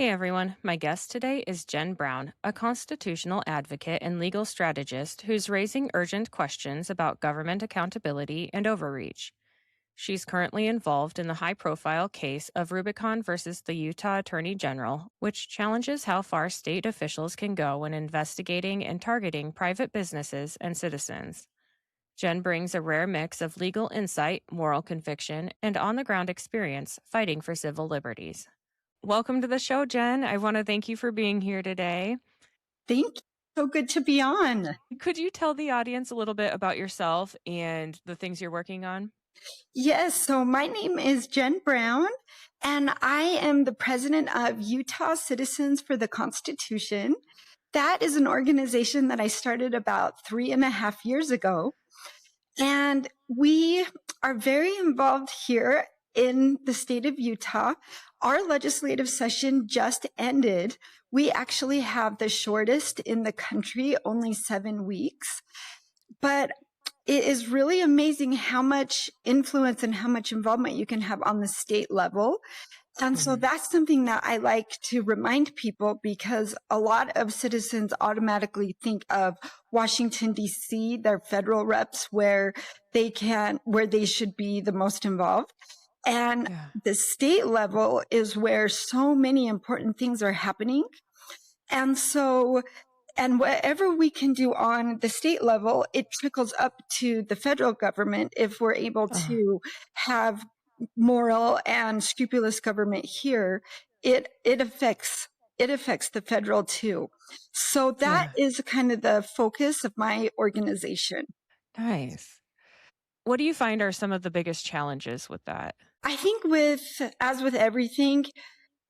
Hey everyone, my guest today is Jen Brown, a constitutional advocate and legal strategist who's raising urgent questions about government accountability and overreach. She's currently involved in the high profile case of Rubicon versus the Utah Attorney General, which challenges how far state officials can go when investigating and targeting private businesses and citizens. Jen brings a rare mix of legal insight, moral conviction, and on the ground experience fighting for civil liberties. Welcome to the show, Jen. I want to thank you for being here today. Thank you. So good to be on. Could you tell the audience a little bit about yourself and the things you're working on? Yes, so my name is Jen Brown, and I am the president of Utah Citizens for the Constitution. That is an organization that I started about 3.5 years ago. And we are very involved here in the state of Utah. Our legislative session just ended. We actually have the shortest in the country, only 7 weeks. But it is really amazing how much influence and how much involvement you can have on the state level. And so that's something that I like to remind people, because a lot of citizens automatically think of Washington, D.C., their federal reps, where they should be the most involved. And the state level is where so many important things are happening. And whatever we can do on the state level, it trickles up to the federal government if we're able to have moral and scrupulous government here. It affects the federal too. So that is kind of the focus of my organization. Nice. What do you find are some of the biggest challenges with that? I think as with everything,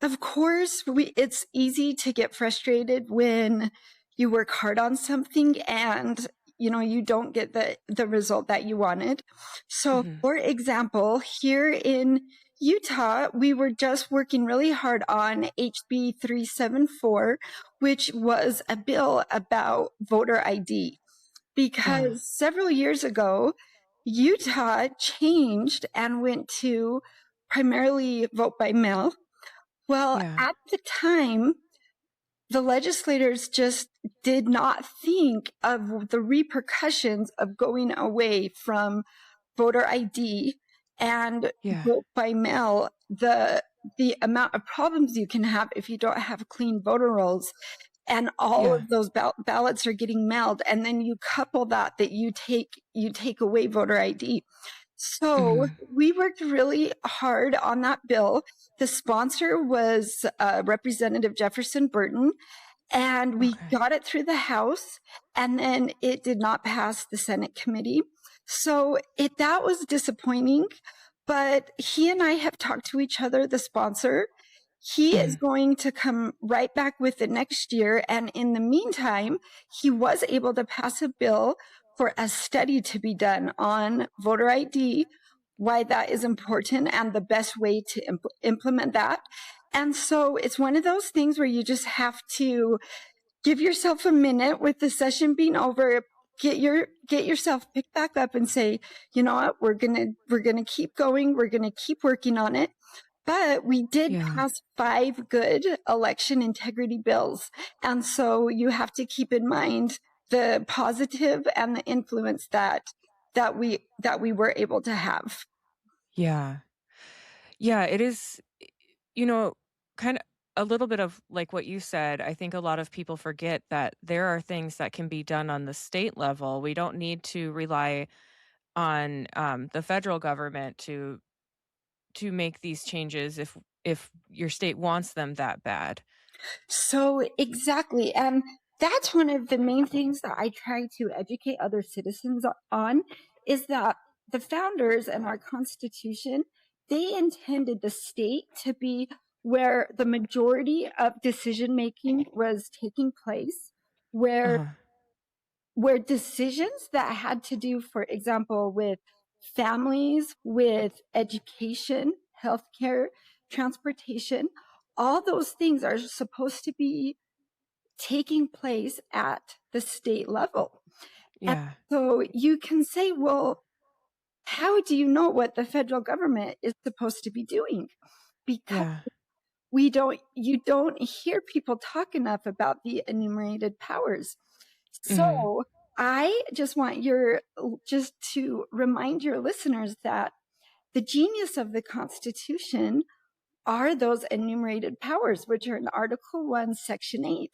of course, it's easy to get frustrated when you work hard on something and you don't get the result that you wanted. So for example, here in Utah, we were just working really hard on HB 374, which was a bill about voter ID, because several years ago, Utah changed and went to primarily vote by mail. Well, at the time, the legislators just did not think of the repercussions of going away from voter ID and vote by mail, the amount of problems you can have if you don't have clean voter rolls, and all of those ballots are getting mailed, and then you couple that you take away voter ID. So we worked really hard on that bill. The sponsor was Representative Jefferson Burton, and we got it through the House, and then it did not pass the Senate committee. So that was disappointing, but he and I have talked to each other, the sponsor. He is going to come right back with it next year, and in the meantime, he was able to pass a bill for a study to be done on voter ID, why that is important, and the best way to implement that. And so it's one of those things where you just have to give yourself a minute with the session being over, get yourself picked back up and say, you know what, we're gonna keep going, we're gonna keep working on it. But we did pass 5 good election integrity bills. And so you have to keep in mind the positive and the influence that we were able to have. Yeah, it is, kind of a little bit of like what you said. I think a lot of people forget that there are things that can be done on the state level. We don't need to rely on the federal government to make these changes if your state wants them that bad. So exactly. And that's one of the main things that I try to educate other citizens on, is that the founders and our Constitution, they intended the state to be where the majority of decision making was taking place, where decisions that had to do, for example, with families, with education, healthcare, transportation, all those things are supposed to be taking place at the state level. And so you can say, well, how do you know what the federal government is supposed to be doing? Because you don't hear people talk enough about the enumerated powers. Mm-hmm. So I just want just to remind your listeners that the genius of the Constitution are those enumerated powers, which are in Article 1, Section 8.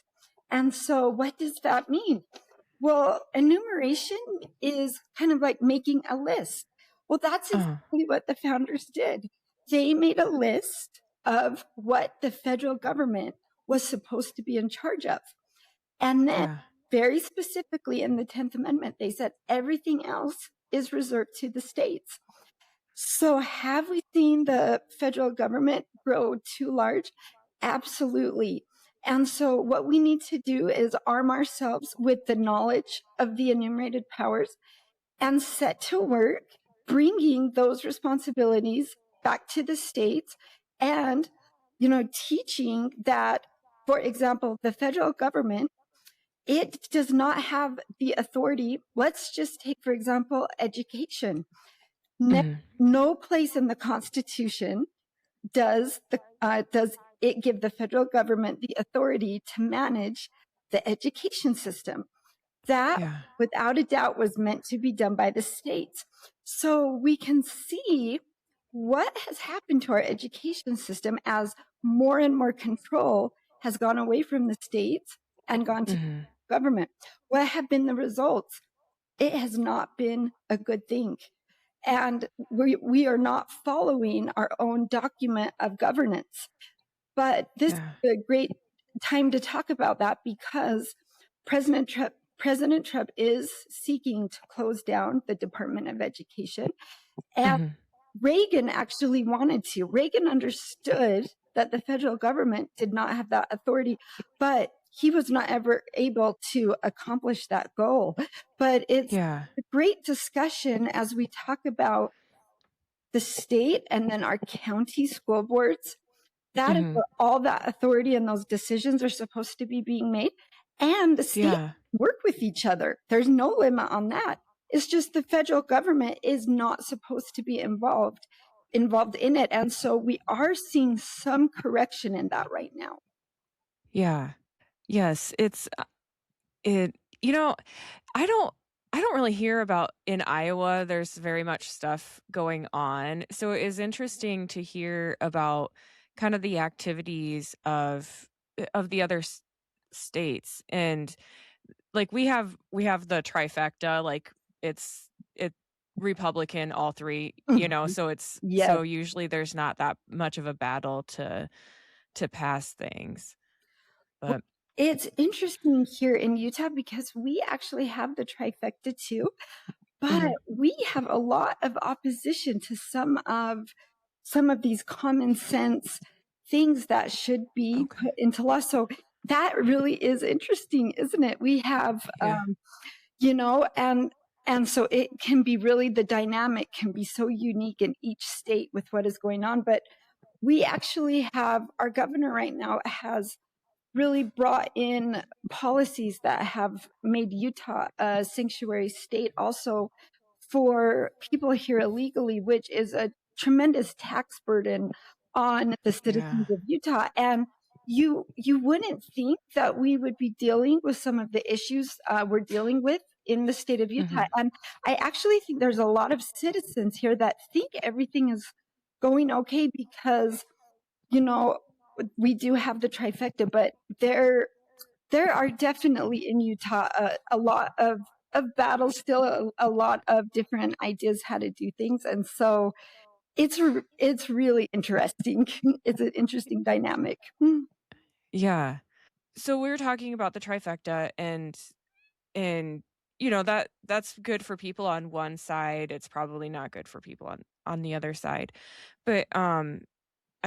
And so what does that mean? Well, enumeration is kind of like making a list. Well, that's exactly what the founders did. They made a list of what the federal government was supposed to be in charge of. And then, Yeah. very specifically in the 10th Amendment, they said everything else is reserved to the states. So, have we seen the federal government grow too large? Absolutely. And so, what we need to do is arm ourselves with the knowledge of the enumerated powers and set to work bringing those responsibilities back to the states and, teaching that, for example, the federal government, it does not have the authority. Let's just take, for example, education. Mm-hmm. No place in the Constitution does it give the federal government the authority to manage the education system. That, Yeah. without a doubt, was meant to be done by the states. So we can see what has happened to our education system as more and more control has gone away from the states and gone to Mm-hmm. government. What have been the results? It has not been a good thing. And we are not following our own document of governance. But this Yeah. is a great time to talk about that because President Trump is seeking to close down the Department of Education. And Mm-hmm. Reagan actually wanted to. Reagan understood that the federal government did not have that authority, but he was not ever able to accomplish that goal. But it's Yeah. a great discussion as we talk about the state and then our county school boards. That is Mm-hmm. where all that authority and those decisions are supposed to be being made. And the states Yeah. work with each other. There's no limit on that. It's just the federal government is not supposed to be involved in it. And so we are seeing some correction in that right now. Yeah. Yes. It, you know, I don't I don't really hear about in Iowa. There's very much stuff going on. So it is interesting to hear about kind of the activities of the other states. And like we have the trifecta, like it Republican all three, Mhm. so Yes. usually there's not that much of a battle to pass things. Well, But it's interesting here in Utah because we actually have the trifecta too, but mhm, we have a lot of opposition to some of these common sense things that should be okay. put into law. So that really is interesting, isn't it? We have, Yeah. and so it can be really the dynamic can be so unique in each state with what is going on. But we actually have our governor right now has really brought in policies that have made Utah a sanctuary state also for people here illegally, which is a tremendous tax burden on the Yeah. citizens of Utah. And you wouldn't think that we would be dealing with some of the issues we're dealing with in the state of Utah. Mhm. And I actually think there's a lot of citizens here that think everything is going okay because you know we do have the trifecta, but there are definitely in Utah a lot of battles, still a lot of different ideas how to do things, and so it's really interesting. It's an interesting dynamic. Yeah. So we were talking about the trifecta and that's good for people on one side. It's probably not good for people on the other side. But I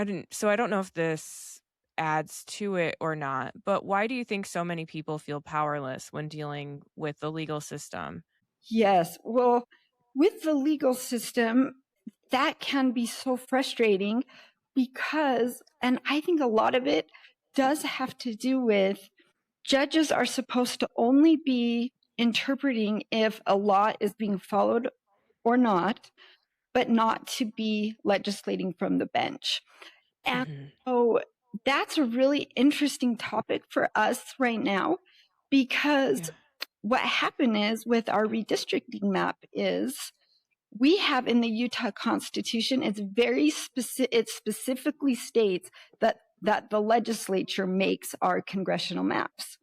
don't know if this adds to it or not, but why do you think so many people feel powerless when dealing with the legal system? Yes, well, with the legal system, that can be so frustrating because, and I think a lot of it does have to do with judges are supposed to only be interpreting if a law is being followed or not, but not to be legislating from the bench. And Mhm. so that's a really interesting topic for us right now, because what happened is with our redistricting map is we have in the Utah Constitution, it's very specific, it specifically states that the legislature makes our congressional maps.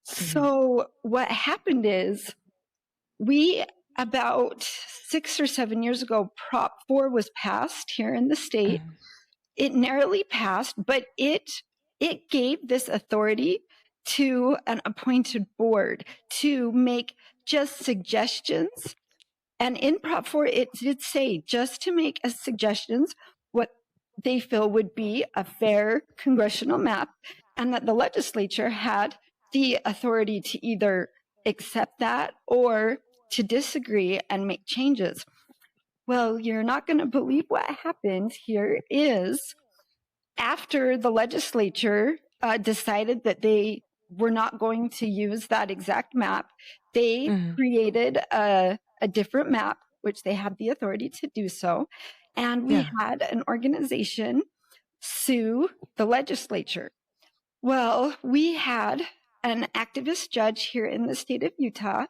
So what happened is about 6 or 7 years ago, Prop 4 was passed here in the state. It narrowly passed, but it gave this authority to an appointed board to make just suggestions. And in Prop 4, it did say just to make as suggestions what they feel would be a fair congressional map, and that the legislature had the authority to either accept that or to disagree and make changes. Well, you're not going to believe what happened here is after the legislature decided that they were not going to use that exact map, they created a different map, which they had the authority to do so. And we had an organization sue the legislature. Well, we had an activist judge here in the state of Utah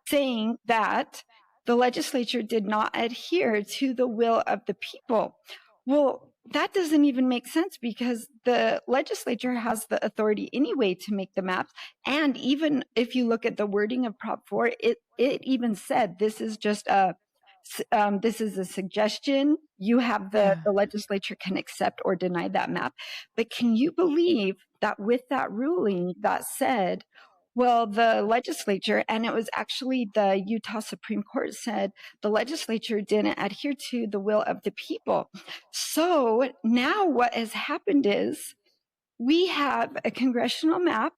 saying that the legislature did not adhere to the will of the people. Well, that doesn't even make sense because the legislature has the authority anyway to make the maps. And even if you look at the wording of Prop 4, it even said this is just this is a suggestion. You have the legislature can accept or deny that map. But can you believe that with that ruling that said, well, the legislature, and it was actually the Utah Supreme Court said the legislature didn't adhere to the will of the people. So now what has happened is we have a congressional map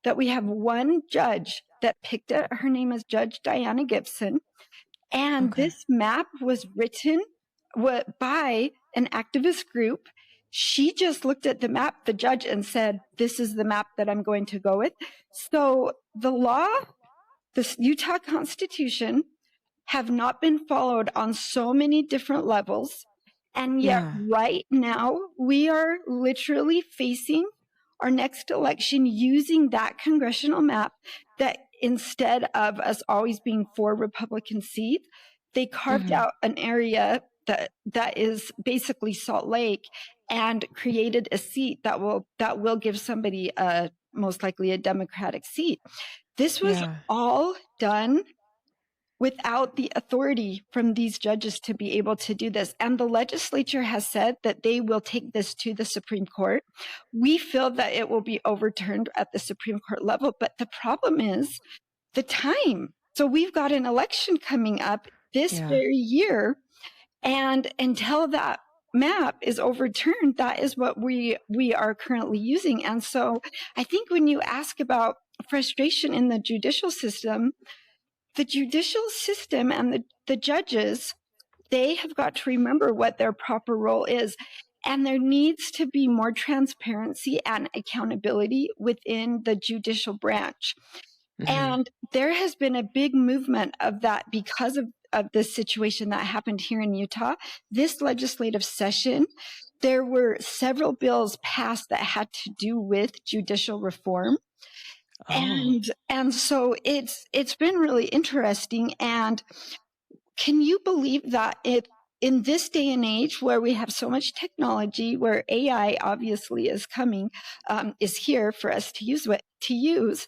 that we have one judge that picked it. Her name is Judge Diana Gibson. And this map was written by an activist group. She just looked at the map, the judge, and said, this is the map that I'm going to go with. So the law, the Utah Constitution, have not been followed on so many different levels. And yet right now, we are literally facing our next election using that congressional map that instead of us always being 4 Republican seats, they carved out an area that is basically Salt Lake and created a seat that will give somebody most likely a Democratic seat. This was all done without the authority from these judges to be able to do this. And the legislature has said that they will take this to the Supreme Court. We feel that it will be overturned at the Supreme Court level, but the problem is the time. So we've got an election coming up this very year, and until that map is overturned, that is what we are currently using. And so I think when you ask about frustration in the judicial system and the judges, they have got to remember what their proper role is. And there needs to be more transparency and accountability within the judicial branch. And there has been a big movement of that because of this situation that happened here in Utah. This legislative session, there were several bills passed that had to do with judicial reform. And so it's been really interesting. And can you believe that in this day and age where we have so much technology, where AI obviously is coming, is here for us to use,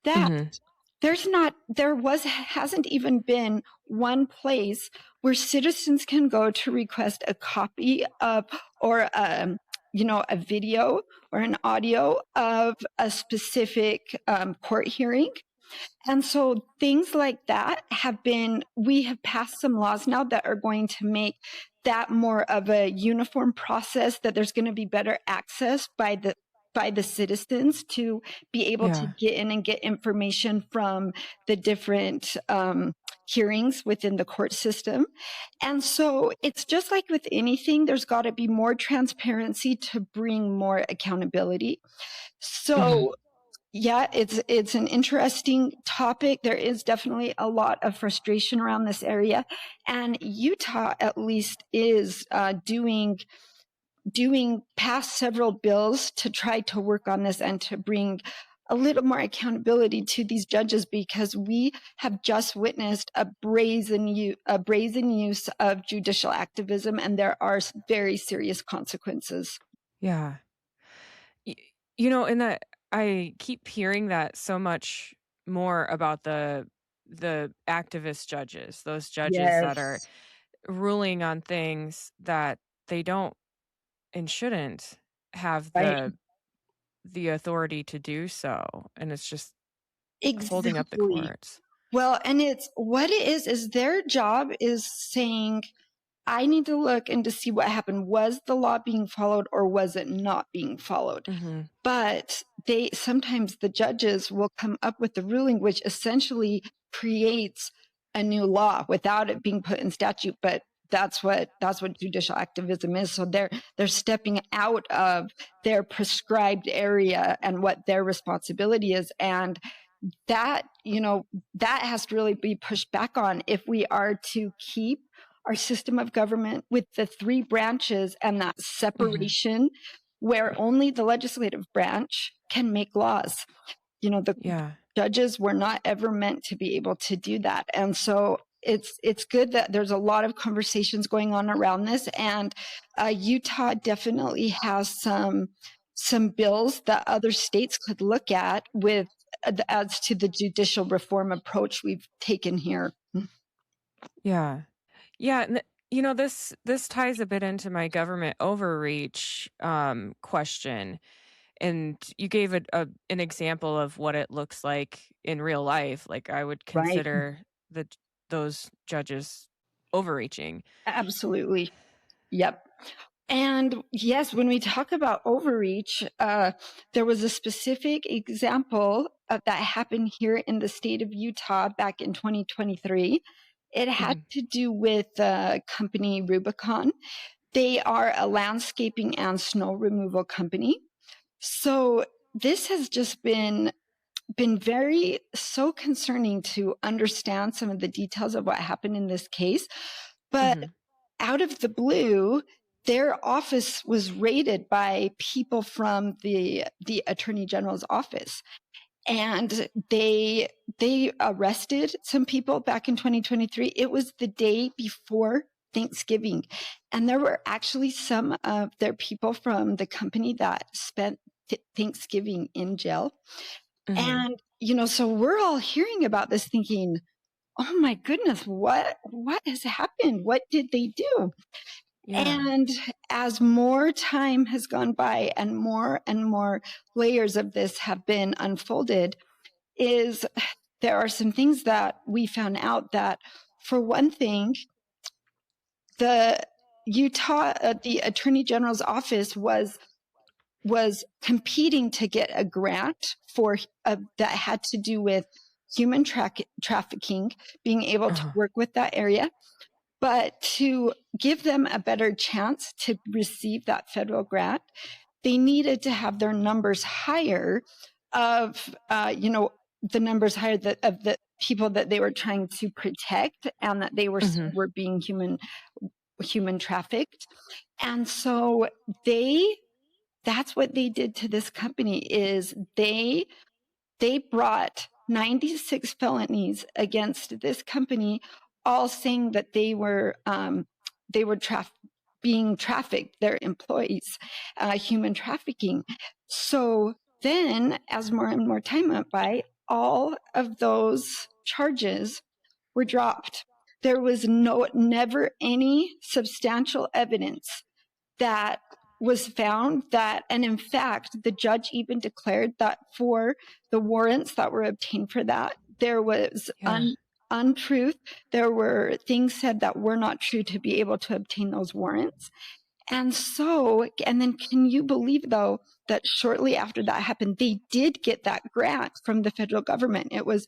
that hasn't even been one place where citizens can go to request a copy of or a video or an audio of a specific court hearing. And so things like that we have passed some laws now that are going to make that more of a uniform process, that there's going to be better access by the citizens to be able to get in and get information from the different hearings within the court system. And so it's just like with anything, there's got to be more transparency to bring more accountability. So it's an interesting topic. There is definitely a lot of frustration around this area. And Utah, at least, is doing passed several bills to try to work on this and to bring a little more accountability to these judges, because we have just witnessed a brazen use of judicial activism, and there are very serious consequences. Yeah. And that I keep hearing that so much more about the activist judges, those judges that are Yes. ruling on things that they don't and shouldn't have Right. the authority to do so, and it's just holding up the Exactly. courts. Well, and it's what it is their job is saying, I need to look and to see what happened. Was the law being followed or was it not being followed? Mhm. But sometimes the judges will come up with the ruling, which essentially creates a new law without it being put in statute. But that's what judicial activism is. So they're stepping out of their prescribed area and what their responsibility is. And that, that has to really be pushed back on if we are to keep our system of government with the three branches and that Mhm. separation where only the legislative branch can make laws. The Yeah. judges were not ever meant to be able to do that. And so it's good that there's a lot of conversations going on around this. And Utah definitely has some bills that other states could look at with as to the judicial reform approach we've taken here. Yeah. Yeah, and this ties a bit into my government overreach question, and you gave an example of what it looks like in real life. Like I would Right. consider those judges overreaching. Absolutely. Yep. And yes, when we talk about overreach, there was a specific example that happened here in the state of Utah back in 2023. It had Mhm. to do with the company Rubicon. They are a landscaping and snow removal company. So this has just been very so concerning to understand some of the details of what happened in this case. But Mhm. out of the blue, their office was raided by people from the attorney general's office, and they arrested some people back in 2023. It was the day before Thanksgiving, and there were actually some of their people from the company that spent Thanksgiving in jail. Mhm. And so we're all hearing about this thinking, oh my goodness, what has happened? What did they do? Yeah. And as more time has gone by and more layers of this have been unfolded, is there are some things that we found out that, for one thing, the the Attorney General's office was competing to get a grant for that had to do with trafficking, being able to Uh-huh. work with that area. But to give them a better chance to receive that federal grant, they needed to have their numbers higher of, the numbers higher of the people that they were trying to protect and that they Mhm. were being human trafficked. And so that's what they did to this company is they brought 96 felonies against this company, all saying that they were being trafficked, their employees, human trafficking. So then, as more and more time went by, all of those charges were dropped. There was never any substantial evidence that was found that, and in fact, the judge even declared that for the warrants that were obtained for that, there was Yeah. untruth. There were things said that were not true to be able to obtain those warrants. And so, and then can you believe though, that shortly after that happened, they did get that grant from the federal government. It was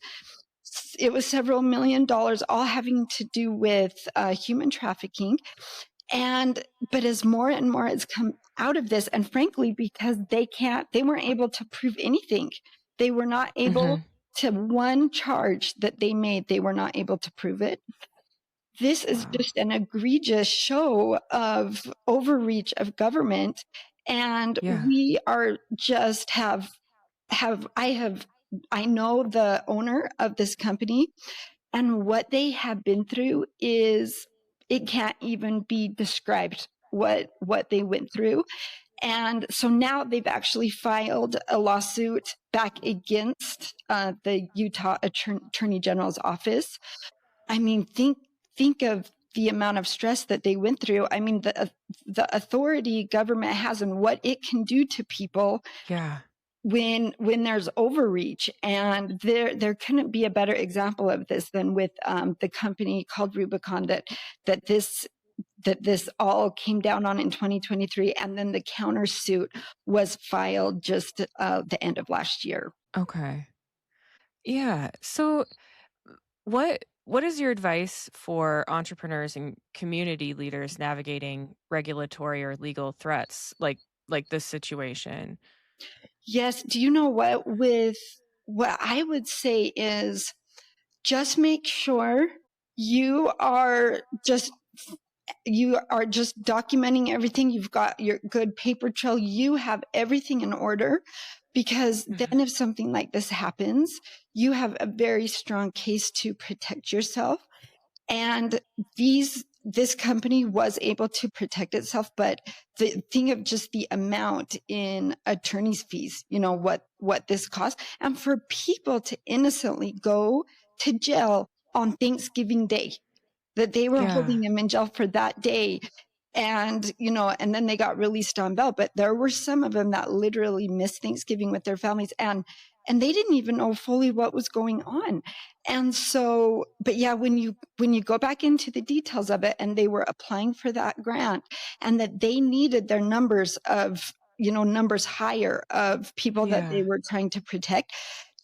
several $1 million, all having to do with human trafficking. But as more and more has come out of this, and frankly, because they weren't able to prove anything. They were not able Mhm. to, one charge that they made, they were not able to prove it. this is Wow. just an egregious show of overreach of government. And Yeah. we are just I know the owner of this company, and what they have been through is, it can't even be described what they went through. And so now they've actually filed a lawsuit back against the Utah Attorney General's office. I mean, think of the amount of stress that they went through. I mean, the authority government has and what it can do to people Yeah. when there's overreach. And there couldn't be a better example of this than with the company called Rubicon that this all came down on in 2023, and then the countersuit was filed just the end of last year. Okay. Yeah. So what is your advice for entrepreneurs and community leaders navigating regulatory or legal threats like this situation? Yes, do you know what I would say is, just make sure you are just you are just documenting everything. You've got your good paper trail. You have everything in order, because Mhm. then if something like this happens, you have a very strong case to protect yourself. And this company was able to protect itself, but the thing of just the amount in attorney's fees, what this costs, and for people to innocently go to jail on Thanksgiving Day, that they were Yeah. holding him in jail for that day. And, and then they got released on bail. But there were some of them that literally missed Thanksgiving with their families. And they didn't even know fully what was going on. And so, but yeah, when you go back into the details of it, and they were applying for that grant, and that they needed their numbers higher of people that they Yeah. were trying to protect,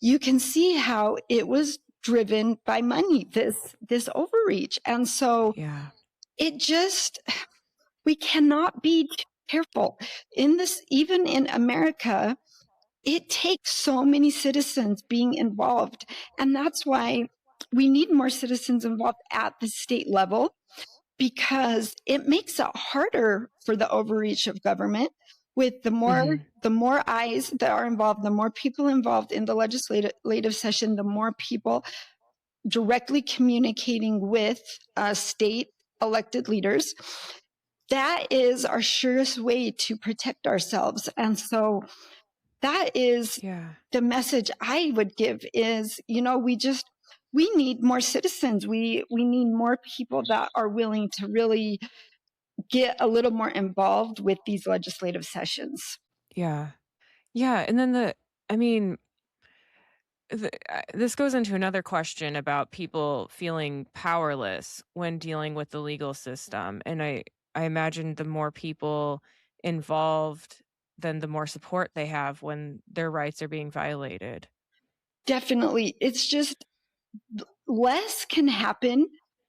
you can see how it was driven by money, this overreach. And so Yeah. it just, we cannot be too careful in this. Even in America, it takes so many citizens being involved, and that's why we need more citizens involved at the state level, because it makes it harder for the overreach of government. With Mhm. the more eyes that are involved, the more people involved in the legislative session, the more people directly communicating with state elected leaders, that is our surest way to protect ourselves. And so that is Yeah. the message I would give is, we need more citizens. We need more people that are willing to really get a little more involved with these legislative sessions. Yeah. Yeah, and then I mean, this goes into another question about people feeling powerless when dealing with the legal system, and I imagine the more people involved, then the more support they have when their rights are being violated. Definitely. It's just, less can happen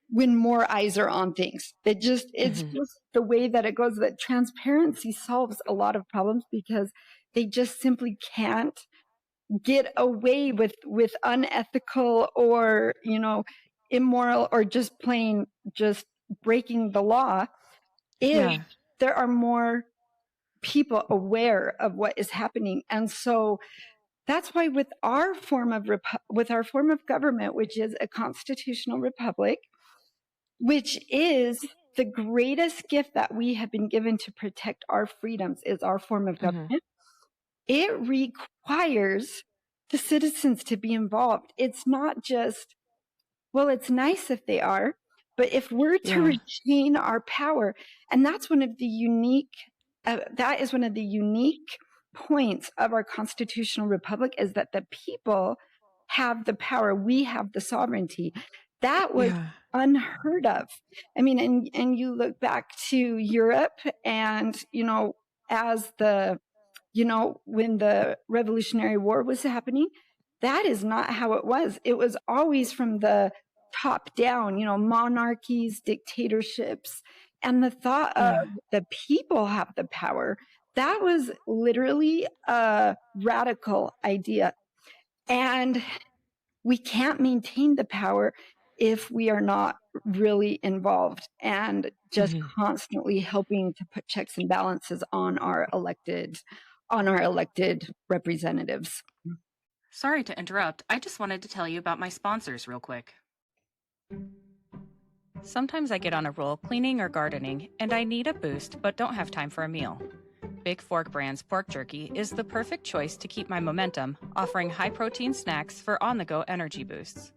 when more eyes are on things. It's Mhm. just the way that it goes, that transparency solves a lot of problems, because they just simply can't get away with unethical or, immoral, or just plain just breaking the law, if Yeah. there are more people aware of what is happening. And so that's why with our form of government, which is a constitutional republic, which is the greatest gift that we have been given to protect our freedoms, is our form of Mhm. government. It requires the citizens to be involved. It's not just, well, it's nice if they are, but if we're to Yeah. retain our power, and that is one of the unique points of our constitutional republic, is that the people have the power. We have the sovereignty. That was Yeah. unheard of. I mean, and you look back to Europe, and, as when the Revolutionary War was happening, that is not how it was. It was always from the top down, monarchies, dictatorships, and the thought of Yeah. the people have the power. That was literally a radical idea. And we can't maintain the power if we are not really involved and just constantly helping to put checks and balances on our elected representatives. Sorry to interrupt. I just wanted to tell you about my sponsors real quick. Sometimes I get on a roll cleaning or gardening, and I need a boost but don't have time for a meal. Big Fork Brand's pork jerky is the perfect choice to keep my momentum, offering high-protein snacks for on-the-go energy boosts.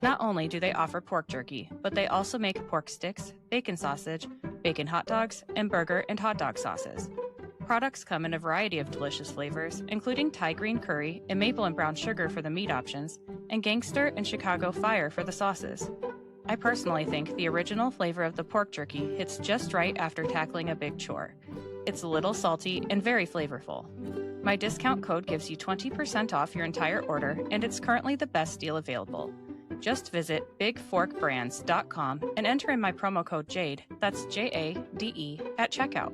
Not only do they offer pork jerky, but they also make pork sticks, bacon sausage, bacon hot dogs, and burger and hot dog sauces. Products come in a variety of delicious flavors, including Thai green curry and maple and brown sugar for the meat options, and gangster and Chicago fire for the sauces. I personally think the original flavor of the pork jerky hits just right after tackling a big chore. It's a little salty and very flavorful. My discount code gives you 20% off your entire order, and it's currently the best deal available. Just visit bigforkbrands.com and enter in my promo code JADE, that's JADE, at checkout.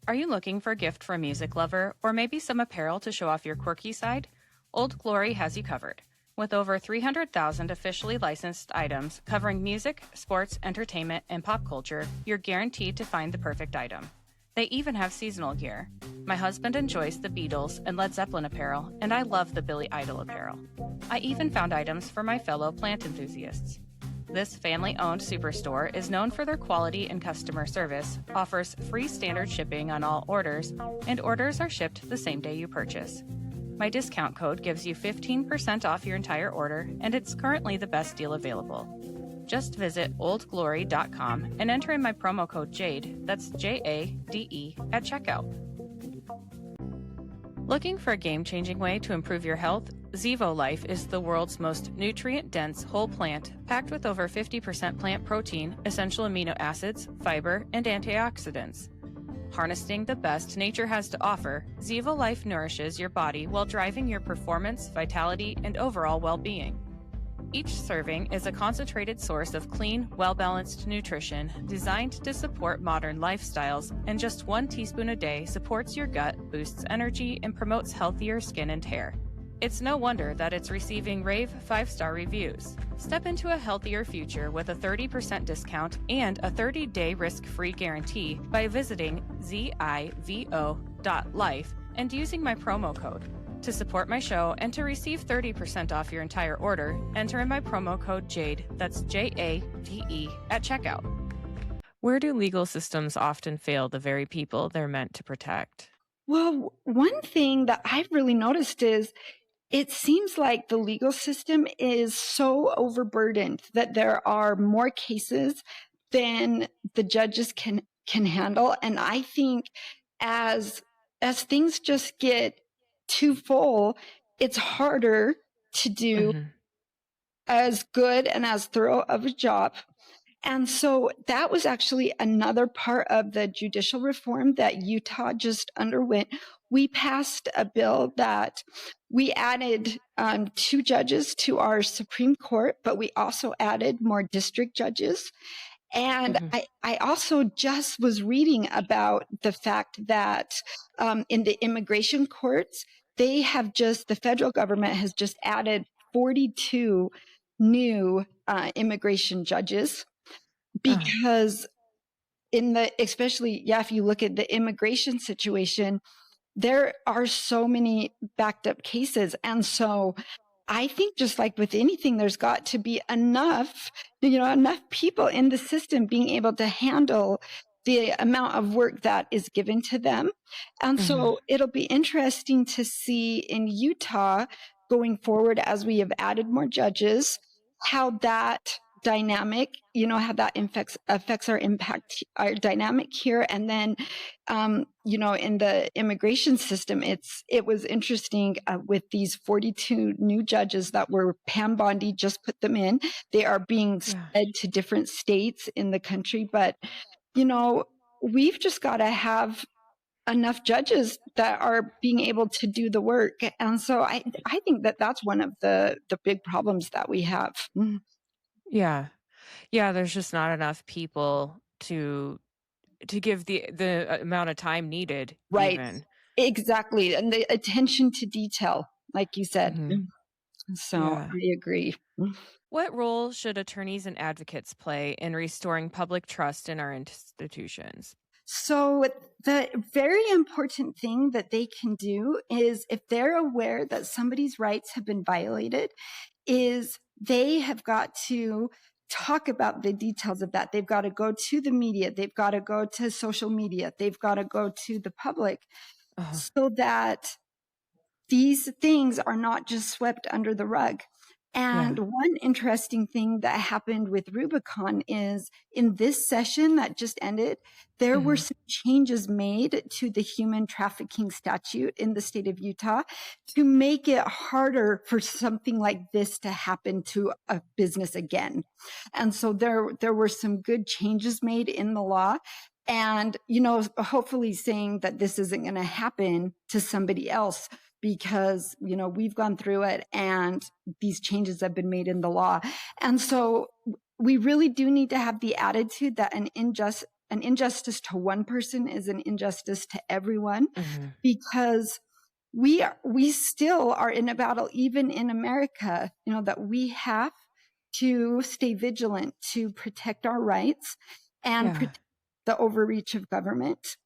Are you looking for a gift for a music lover, or maybe some apparel to show off your quirky side? Old Glory has you covered. With over 300,000 officially licensed items covering music, sports, entertainment, and pop culture, you're guaranteed to find the perfect item. They even have seasonal gear. My husband enjoys the Beatles and Led Zeppelin apparel, and I love the Billy Idol apparel. I even found items for my fellow plant enthusiasts. This family-owned superstore is known for their quality and customer service, offers free standard shipping on all orders, and orders are shipped the same day you purchase. My discount code gives you 15% off your entire order, and it's currently the best deal available. Just visit oldglory.com and enter in my promo code JADE, that's JADE, at checkout. Looking for a game-changing way to improve your health? Zevo Life is the world's most nutrient-dense whole plant, packed with over 50% plant protein, essential amino acids, fiber, and antioxidants. Harnessing the best nature has to offer, Zevo Life nourishes your body while driving your performance, vitality, and overall well-being. Each serving is a concentrated source of clean, well-balanced nutrition designed to support modern lifestyles, and just 1 teaspoon a day supports your gut, boosts energy, and promotes healthier skin and hair. It's no wonder that it's receiving rave 5-star reviews. Step into a healthier future with a 30% discount and a 30-day risk-free guarantee by visiting zivo.life and using my promo code. To support my show and to receive 30% off your entire order, enter in my promo code JADE, that's JADE, at checkout. Where do legal systems often fail the very people they're meant to protect? Well, one thing that I've really noticed is it seems like the legal system is so overburdened that there are more cases than the judges can handle. And I think as things just get too full, it's harder to do as good and as thorough of a job. And so that was actually another part of the judicial reform that Utah just underwent. We passed a bill that we added 2 judges to our Supreme Court, but we also added more district judges. And I also just was reading about the fact that in the immigration courts, the federal government has just added 42 new immigration judges. Because especially if you look at the immigration situation, there are so many backed up cases. And so I think just like with anything, there's got to be enough people in the system being able to handle the amount of work that is given to them. And so it'll be interesting to see in Utah going forward, as we have added more judges, how that dynamic, how that affects our dynamic here. And then, in the immigration system, it was interesting with these 42 new judges that were Pam Bondi just put them in. They are being spread to different states in the country. But, we've just got to have enough judges that are being able to do the work. And so I think that that's one of the big problems that we have. Yeah, there's just not enough people to give the amount of time needed. Right. Even. Exactly. And the attention to detail, like you said. So Yeah. I agree. What role should attorneys and advocates play in restoring public trust in our institutions? So the very important thing that they can do is, if they're aware that somebody's rights have been violated, is they have got to talk about the details of that. They've got to go to the media. They've got to go to social media. They've got to go to the public Uh-huh. so that these things are not just swept under the rug. And Yeah. one interesting thing that happened with Rubicon is, in this session that just ended, there were Mhm. some changes made to the human trafficking statute in the state of Utah to make it harder for something like this to happen to a business again. And so there were some good changes made in the law. And, hopefully saying that this isn't going to happen to somebody else, because, we've gone through it and these changes have been made in the law. And so we really do need to have the attitude that an injustice to one person is an injustice to everyone, Mhm. because we still are in a battle, even in America, that we have to stay vigilant to protect our rights and Yeah. protect the overreach of government.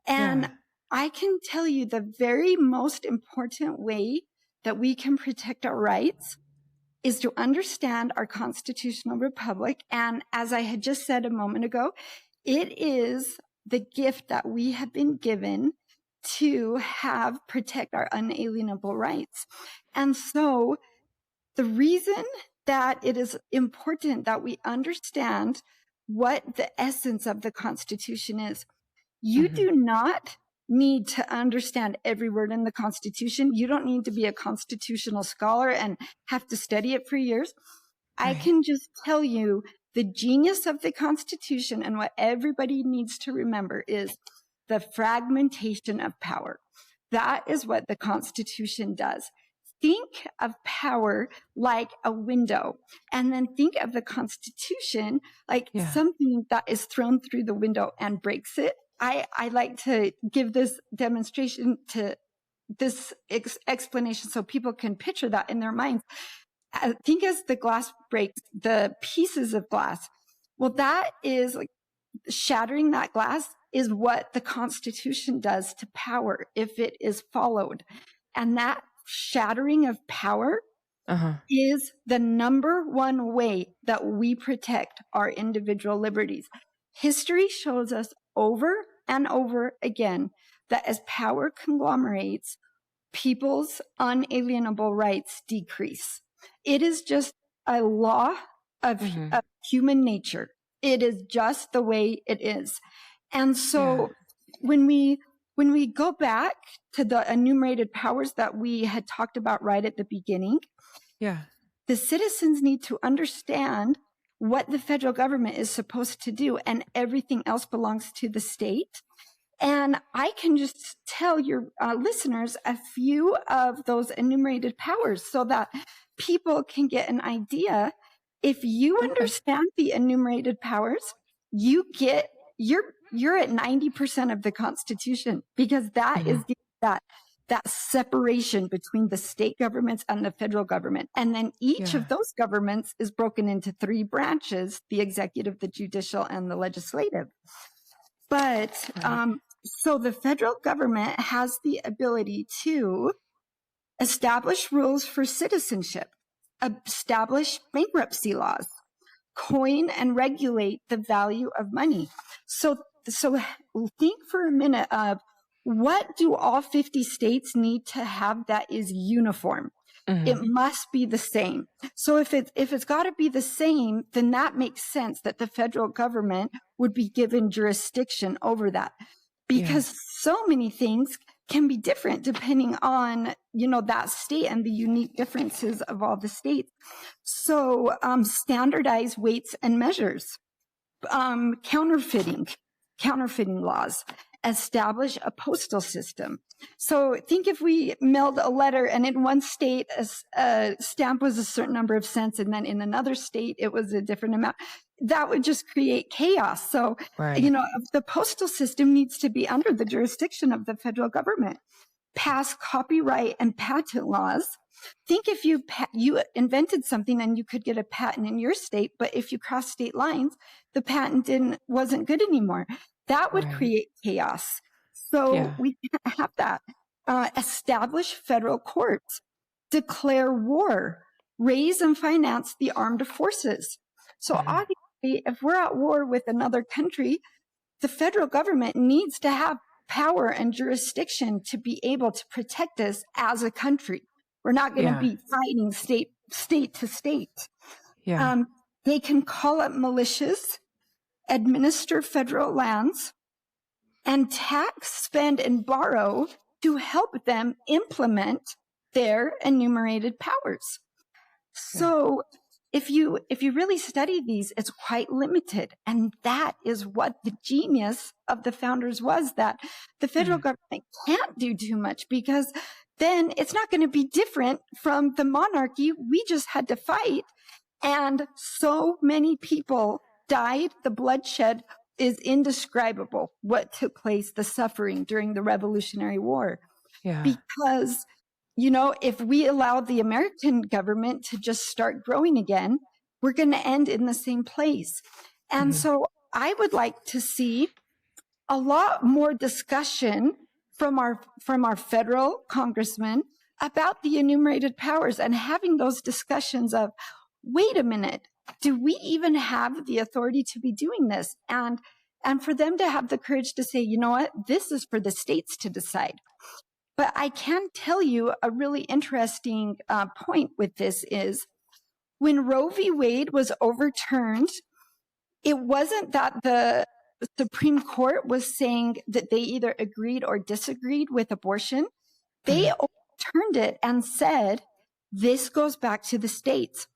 And Yeah. I can tell you the very most important way that we can protect our rights is to understand our constitutional republic. And as I had just said a moment ago, it is the gift that we have been given to have protect our unalienable rights. And so the reason that it is important that we understand what the essence of the Constitution is, you Mhm. do not need to understand every word in the Constitution. You don't need to be a constitutional scholar and have to study it for years. I Right. can just tell you the genius of the Constitution, and what everybody needs to remember is the fragmentation of power. That is what the Constitution does. Think of power like a window, and then think of the Constitution like Yeah. something that is thrown through the window and breaks it. I like to give this demonstration to this explanation so people can picture that in their minds. Think as the glass breaks, the pieces of glass. Well, that is like shattering that glass is what the Constitution does to power if it is followed. And that shattering of power Uh-huh. is the number one way that we protect our individual liberties. History shows us over and over again that as power conglomerates, people's unalienable rights decrease. It is just a law of, Mhm. of human nature. It is just the way it is. And Yeah. so when we go back to the enumerated powers that we had talked about right at the beginning, Yeah. the citizens need to understand what the federal government is supposed to do, and everything else belongs to the state. And I can just tell your listeners a few of those enumerated powers so that people can get an idea. If you Okay. understand the enumerated powers, you're at 90% of the Constitution, because that Uh-huh. is that separation between the state governments and the federal government. And then each of Yeah. those governments is broken into three branches: the executive, the judicial, and the legislative. But Right. so the federal government has the ability to establish rules for citizenship, establish bankruptcy laws, coin and regulate the value of money. So think for a minute of, what do all 50 states need to have that is uniform? It Mhm. must be the same. So if it's got to be the same, then that makes sense that the federal government would be given jurisdiction over that, Yeah. because so many things can be different depending on, that state and the unique differences of all the states. So standardize weights and measures, counterfeiting laws, establish a postal system. So think if we mailed a letter and in one state a stamp was a certain number of cents, and then in another state it was a different amount, that would just create chaos. So, Right. the postal system needs to be under the jurisdiction of the federal government. Pass copyright and patent laws, Think if you invented something and you could get a patent in your state, but if you cross state lines, the patent wasn't good anymore. That would create chaos. So we can't have that. Establish federal courts, declare war, raise and finance the armed forces. So obviously, if we're at war with another country, the federal government needs to have power and jurisdiction to be able to protect us as a country. We're not going to be fighting state to state. They can call up militias, administer federal lands, and tax, spend, and borrow to help them implement their enumerated powers. So if you really study these, it's quite limited. And that is what the genius of the founders was, that the federal government can't do too much, because then it's not going to be different from the monarchy we just had to fight. And so many people died. The bloodshed is indescribable, what took place, the suffering during the Revolutionary War. Because, if we allow the American government to just start growing again, we're going to end in the same place. And so I would like to see a lot more discussion from our federal congressmen about the enumerated powers, and having those discussions of, wait a minute, do we even have the authority to be doing this? And for them to have the courage to say, you know what, this is for the states to decide. But I can tell you a really interesting point with this is, when Roe v. Wade was overturned, it wasn't that the Supreme Court was saying that they either agreed or disagreed with abortion. They overturned it and said, this goes back to the states.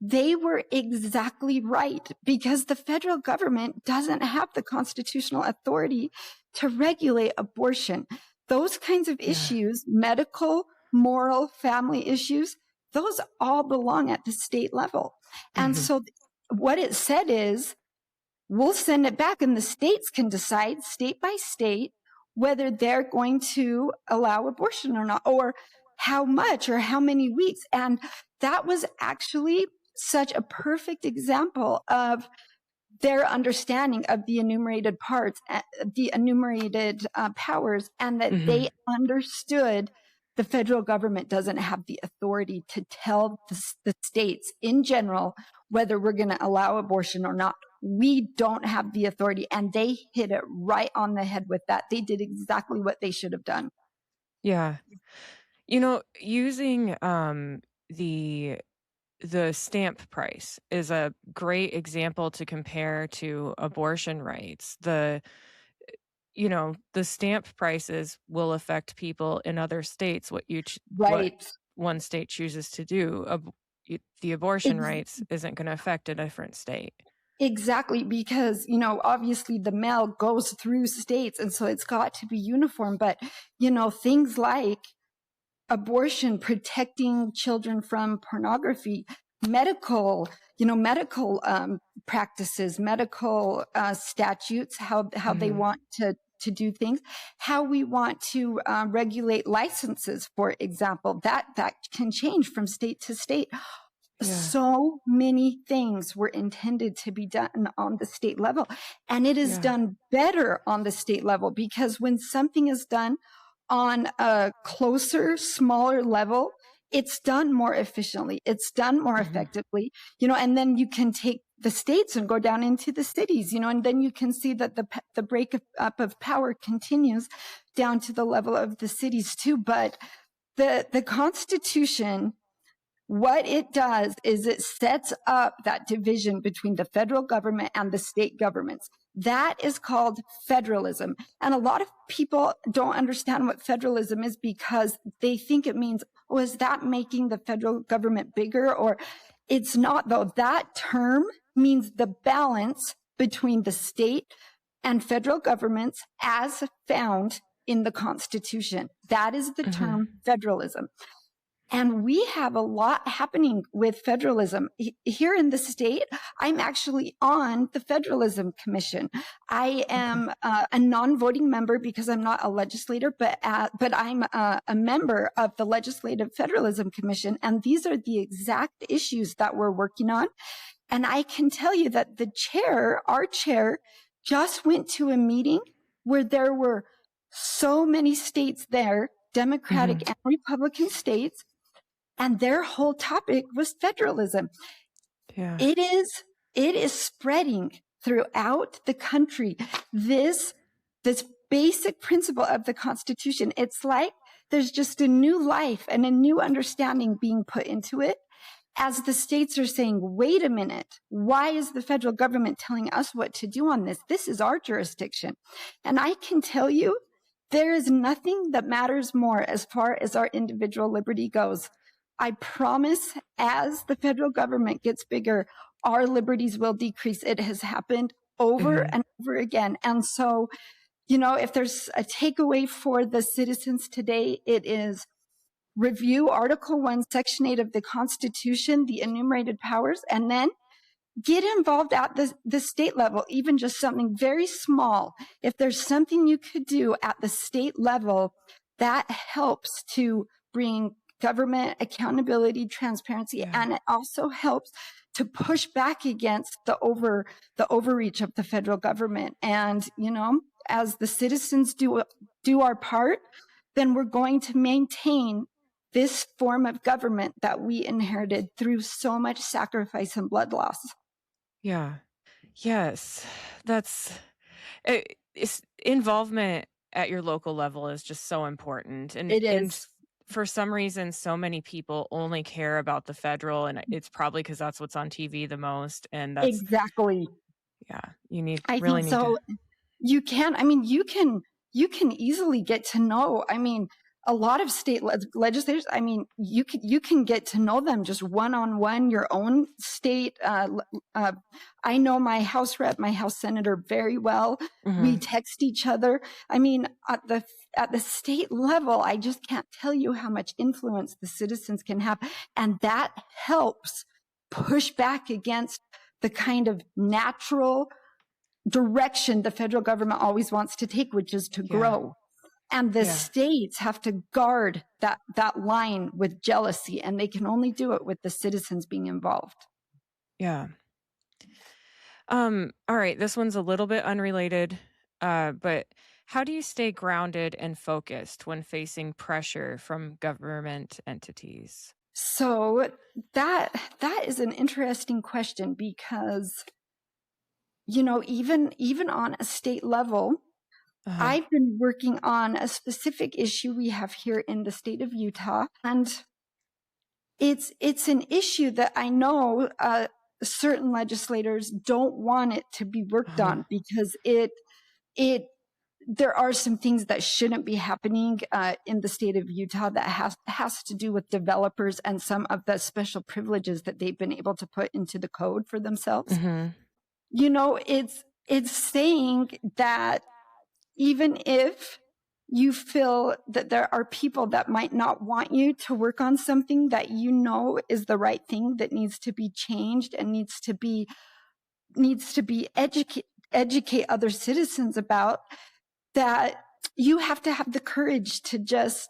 They were exactly right, because the federal government doesn't have the constitutional authority to regulate abortion. Those kinds of issues, medical, moral, family issues, those all belong at the state level. And so what it said is, we'll send it back and the states can decide state by state whether they're going to allow abortion or not, or how much or how many weeks. And that was actually such a perfect example of their understanding of the enumerated parts, the enumerated powers, and that they understood the federal government doesn't have the authority to tell the states in general whether we're going to allow abortion or not. We don't have the authority. And they hit it right on the head with that. They did exactly what they should have done. Yeah. Using the stamp price is a great example to compare to abortion rights. The stamp prices will affect people in other states, what one state chooses to do. The abortion rights isn't going to affect a different state. Exactly, because, obviously the mail goes through states, and so it's got to be uniform. But, things like abortion, protecting children from pornography, medical practices, medical statutes, how they want to do things, how we want to regulate licenses, for example, that can change from state to state. So many things were intended to be done on the state level, and it is done better on the state level, because when something is done on a closer, smaller level, it's done more efficiently, it's done more effectively, and then you can take the states and go down into the cities, and then you can see that the breakup of power continues down to the level of the cities too. But the Constitution, what it does is it sets up that division between the federal government and the state governments. That is called federalism. And a lot of people don't understand what federalism is, because they think it means, is that making the federal government bigger? Or it's not, though. That term means the balance between the state and federal governments as found in the Constitution. That is the term federalism. And we have a lot happening with federalism. Here in the state, I'm actually on the Federalism Commission. I am a non-voting member because I'm not a legislator, but I'm a member of the Legislative Federalism Commission. And these are the exact issues that we're working on. And I can tell you that our chair, just went to a meeting where there were so many states there, Democratic and Republican states, and their whole topic was federalism. Yeah. It is spreading throughout the country. This basic principle of the Constitution, it's like there's just a new life and a new understanding being put into it, as the states are saying, wait a minute, why is the federal government telling us what to do on this? This is our jurisdiction. And I can tell you, there is nothing that matters more as far as our individual liberty goes. I promise, as the federal government gets bigger, our liberties will decrease. It has happened over and over again. And so, if there's a takeaway for the citizens today, it is review Article 1, Section 8 of the Constitution, the enumerated powers, and then get involved at the state level, even just something very small. If there's something you could do at the state level, that helps to bring government accountability, transparency, and it also helps to push back against the overreach of the federal government. And, as the citizens do our part, then we're going to maintain this form of government that we inherited through so much sacrifice and blood loss. Yeah. Yes. It's involvement at your local level is just so important. And It and is. for some reason, so many people only care about the federal, and it's probably because that's what's on TV the most. And that's Exactly. you I really think need so. to. You can easily get to know. A lot of state legislators, you can get to know them just one-on-one, your own state. I know my House rep, my House senator very well. We text each other. At the state level, I just can't tell you how much influence the citizens can have. And that helps push back against the kind of natural direction the federal government always wants to take, which is to grow. And the states have to guard that line with jealousy, and they can only do it with the citizens being involved. Yeah. All right. This one's a little bit unrelated, but how do you stay grounded and focused when facing pressure from government entities? So that is an interesting question because, even on a state level, I've been working on a specific issue we have here in the state of Utah, and it's an issue that I know certain legislators don't want it to be worked on because there are some things that shouldn't be happening in the state of Utah that has to do with developers and some of the special privileges that they've been able to put into the code for themselves. It's saying that even if you feel that there are people that might not want you to work on something that is the right thing, that needs to be changed and needs to be educate other citizens about, that you have to have the courage to just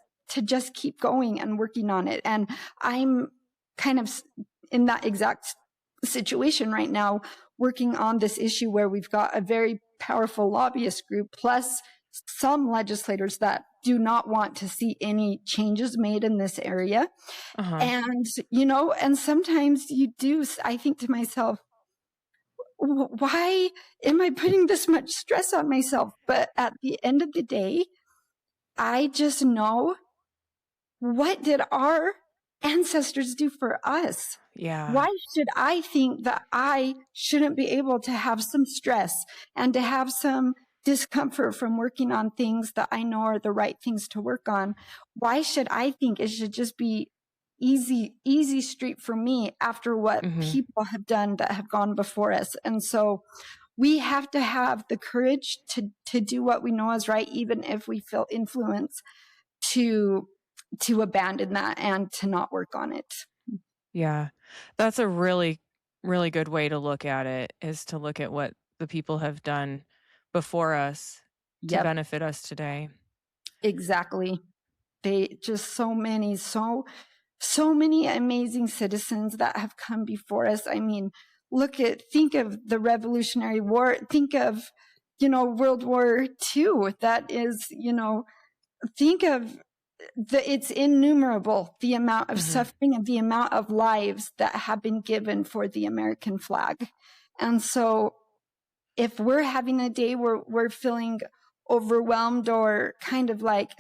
keep going and working on it. And I'm kind of in that exact situation right now, working on this issue where we've got a very powerful lobbyist group, plus some legislators that do not want to see any changes made in this area. And, and sometimes I think to myself, why am I putting this much stress on myself? But at the end of the day, I just know, what did our ancestors do for us? Yeah. Why should I think that I shouldn't be able to have some stress and to have some discomfort from working on things that I know are the right things to work on? Why should I think it should just be easy street for me after what people have done that have gone before us? And so we have to have the courage to do what we know is right, even if we feel influence, to abandon that and to not work on it. Yeah. That's a really, really good way to look at it, is to look at what the people have done before us to Yep, benefit us today. exactly. They just so many amazing citizens that have come before us. I mean, think of the Revolutionary War, think of, World War II. That is, think of it's innumerable, the amount of Mhm. suffering and the amount of lives that have been given for the American flag. And so if we're having a day where we're feeling overwhelmed or kind of like,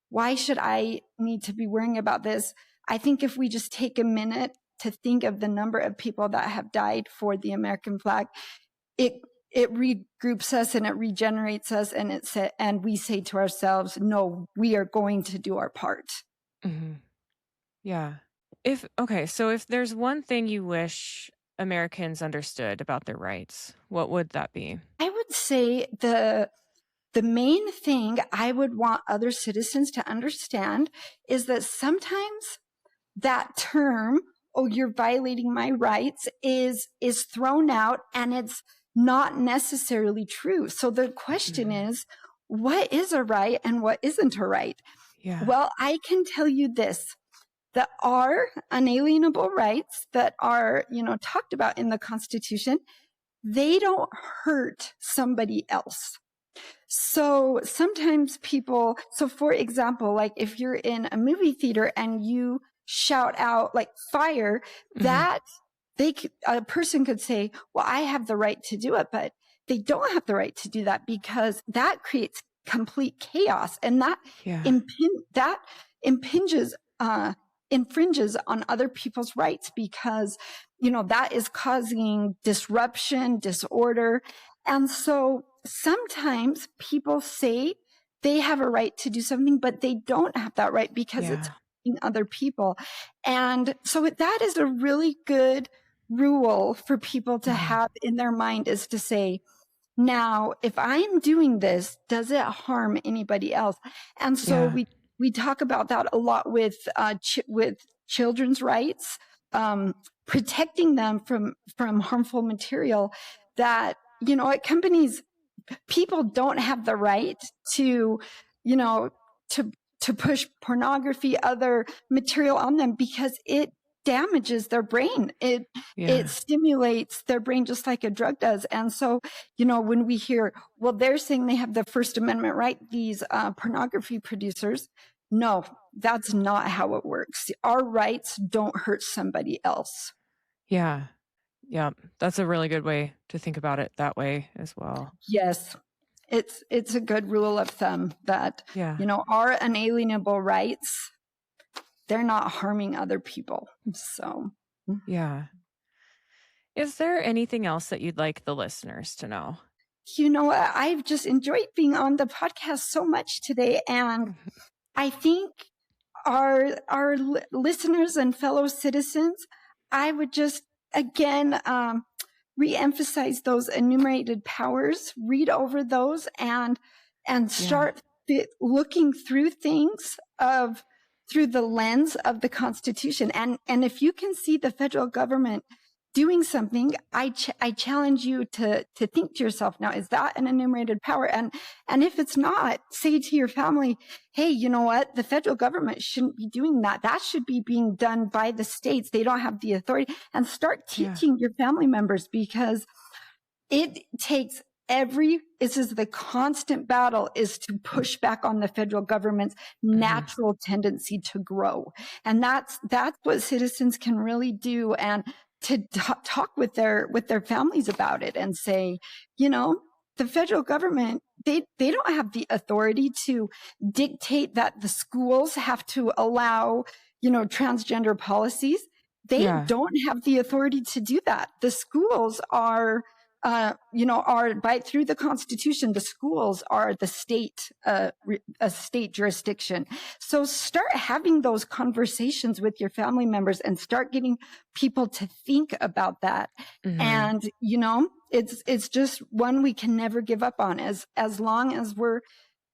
why should I need to be worrying about this? I think if we just take a minute to think of the number of people that have died for the American flag, it regroups us and it regenerates us, and we say to ourselves, no, we are going to do our part. Mhm. Yeah. So if there's one thing you wish Americans understood about their rights, what would that be? I would say the main thing I would want other citizens to understand is that sometimes that term, oh, you're violating my rights, is thrown out, and it's not necessarily true. So the question Mhm. is, what is a right and what isn't a right? Yeah. Well, I can tell you this, that our unalienable rights that are, talked about in the Constitution, they don't hurt somebody else. So sometimes for example, like if you're in a movie theater and you shout out like fire, Mhm. that a person could say, well, I have the right to do it, but they don't have the right to do that, because that creates complete chaos, and that Yeah. impinges, infringes on other people's rights, because, that is causing disruption, disorder. And so sometimes people say they have a right to do something, but they don't have that right because it's Yeah. hurting other people. And so that is a really good rule for people to Mhm. have in their mind, is to say, now, if I'm doing this, does it harm anybody else? And so Yeah. we talk about that a lot with children's rights, protecting them from harmful material. That, at companies, people don't have the right to, you know, to push pornography, other material on them, because it damages their brain. It Yeah. stimulates their brain just like a drug does. And so, when we hear, well, they're saying they have the First Amendment right, these pornography producers, no, that's not how it works. Our rights don't hurt somebody else. Yeah. Yeah. That's a really good way to think about it that way as well. Yes. It's a good rule of thumb that, Yeah. our unalienable rights, they're not harming other people. So, Yeah. Is there anything else that you'd like the listeners to know? I've just enjoyed being on the podcast so much today. And Mhm. I think our listeners and fellow citizens, I would just again reemphasize those enumerated powers. Read over those and Yeah. start looking through things through the lens of the Constitution. And if you can see the federal government doing something, I challenge you to think to yourself, now, is that an enumerated power? And if it's not, say to your family, hey, you know what? The federal government shouldn't be doing that. That should be being done by the states. They don't have the authority. And start Yeah. teaching your family members, because it takes this is the constant battle, is to push back on the federal government's Mhm. natural tendency to grow. And that's what citizens can really do. And to talk with their families about it and say, the federal government, they don't have the authority to dictate that the schools have to allow, transgender policies. They Yeah. don't have the authority to do that. The schools are through the Constitution, the schools are the state, a state jurisdiction. So start having those conversations with your family members and start getting people to think about that. Mhm. And, it's just one we can never give up on, as long as we're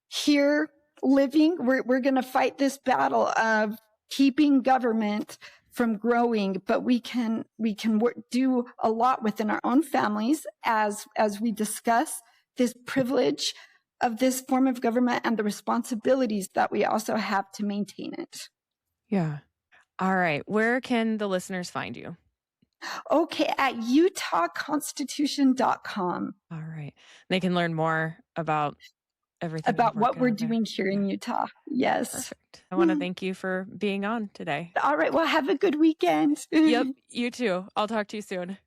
here living. We're going to fight this battle of keeping government from growing, but we can do a lot within our own families as we discuss this privilege of this form of government and the responsibilities that we also have to maintain it. Yeah. All right. Where can the listeners find you? Okay, at utahconstitution.com. All right. They can learn more about everything About what we're there. doing here in Utah. Yes. Perfect. I want to thank you for being on today. All right. Well, have a good weekend. Yep. You too. I'll talk to you soon.